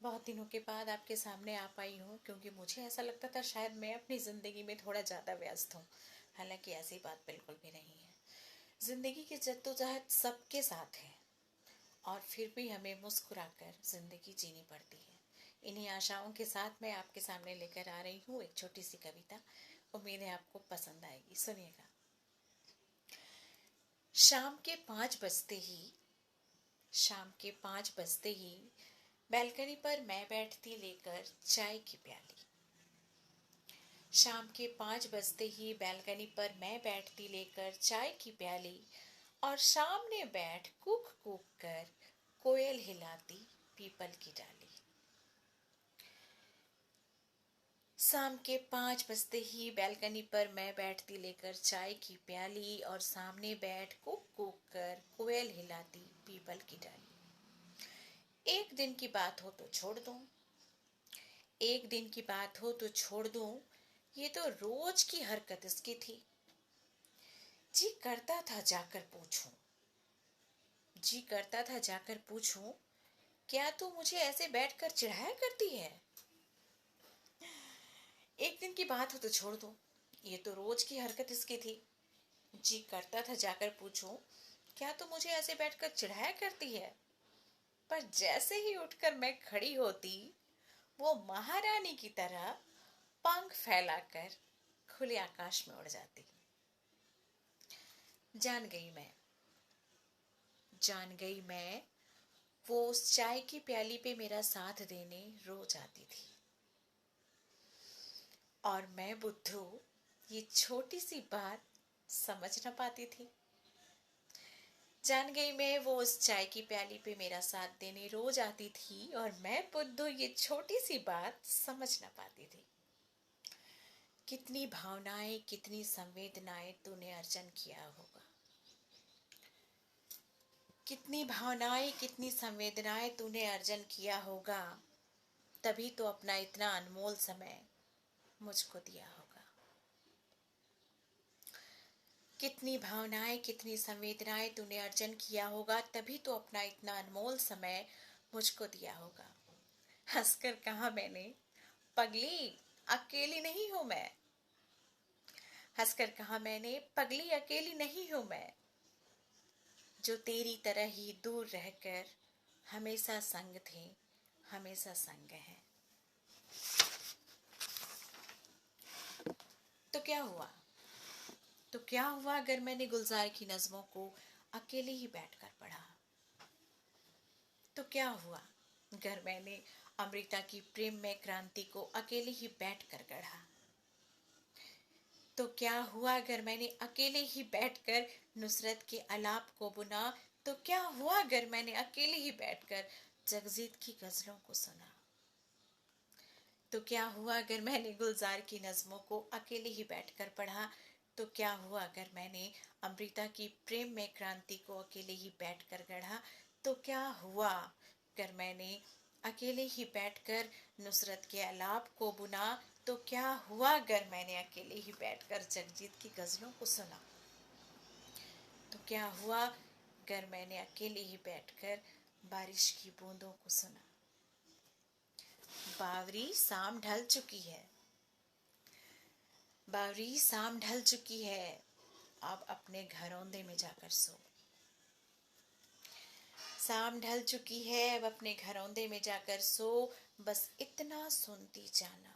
बहुत दिनों के बाद आपके सामने आ पाई हूँ क्योंकि मुझे ऐसा लगता था शायद मैं अपनी ज़िंदगी में थोड़ा ज़्यादा व्यस्त हूँ। हालांकि ऐसी बात बिल्कुल भी नहीं है। ज़िंदगी की जद्दोजहद सबके साथ है और फिर भी हमें मुस्कुराकर ज़िंदगी जीनी पड़ती है। इन्हीं आशाओं के साथ मैं आपके सामने लेकर आ रही हूँ एक छोटी सी कविता। उम्मीद है आपको पसंद आएगी। सुनिएगा। शाम के 5 बजते ही शाम के 5 बजते ही बैल्कनी पर मैं बैठती लेकर चाय की प्याली। शाम के 5 बजते ही बैल्कनी पर मैं बैठती लेकर चाय की प्याली और सामने बैठ कूक कूक कर कोयल हिलाती पीपल की डाली। शाम के 5 बजते ही बैल्कनी पर मैं बैठती लेकर चाय की प्याली और सामने बैठ कूक कूक कर कोयल हिलाती पीपल की डाली। एक दिन की बात हो तो छोड़ दूं, एक दिन की बात हो तो छोड़ दूं, ये तो रोज की हरकत इसकी थी। जी करता था जाकर पूछूं, जी करता था जाकर पूछूं, क्या तू मुझे ऐसे बैठकर चिढ़ाया करती है। एक दिन की बात हो तो छोड़ दो, ये तो रोज की हरकत इसकी थी। जी करता था जाकर पूछूं, क्या तू मुझे ऐसे बैठकर चिढ़ाया करती है। पर जैसे ही उठकर मैं खड़ी होती, वो महारानी की तरह पंख फैलाकर खुले आकाश में उड़ जाती। जान गई मैं, जान गई मैं, वो उस चाय की प्याली पे मेरा साथ देने रोज आती थी और मैं बुद्धू ये छोटी सी बात समझ न पाती थी। जान गई मैं, वो उस चाय की प्याली पे मेरा साथ देने रोज आती थी और मैं बुद्धू ये छोटी सी बात समझ न पाती थी। कितनी भावनाएं, कितनी संवेदनाएं तूने अर्जन किया होगा, कितनी भावनाएं, कितनी संवेदनाएं तूने अर्जन किया होगा, तभी तो अपना इतना अनमोल समय मुझको दिया होगा। कितनी भावनाएं, कितनी संवेदनाएं तूने अर्जन किया होगा, तभी तो अपना इतना अनमोल समय मुझको दिया होगा। हंसकर कहा मैंने, पगली अकेली नहीं हूं मैं। हंसकर कहा मैंने, पगली अकेली नहीं हूं मैं, जो तेरी तरह ही दूर रहकर हमेशा संग थे, हमेशा संग है। तो क्या हुआ, तो क्या हुआ अगर मैंने गुलजार की नज़मों को अकेले ही बैठकर पढ़ा। तो क्या हुआ अगर मैंने अमृता की प्रेम में क्रांति को अकेले ही बैठकर गढ़ा। तो क्या हुआ अगर मैंने अकेले ही बैठकर नुसरत के आलाप को बुना। तो क्या हुआ अगर मैंने अकेले ही बैठकर जगजीत की गजलों को सुना। तो क्या हुआ अगर मैंने गुलजार की नज़मों को अकेले ही बैठकर पढ़ा। तो क्या हुआ अगर मैंने अमृता की प्रेम में क्रांति को अकेले ही बैठकर गढ़ा। तो क्या हुआ अगर मैंने अकेले ही बैठकर नुसरत के आलाप को बुना। तो क्या हुआ अगर मैंने अकेले ही बैठकर जगजीत की गजलों को सुना। तो क्या हुआ अगर मैंने अकेले ही बैठकर बारिश की बूंदों को सुना। बावरी शाम ढल चुकी है, बावरी शाम ढल चुकी है, अब अपने घरौंदे में जाकर सो। शाम ढल चुकी है, अब अपने घरौंदे में जाकर सो। बस इतना सुनती जाना,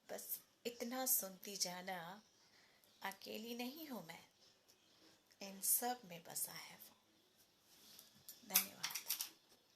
बस इतना सुनती जाना, अकेली नहीं हूं मैं, इन सब में बसा है वो।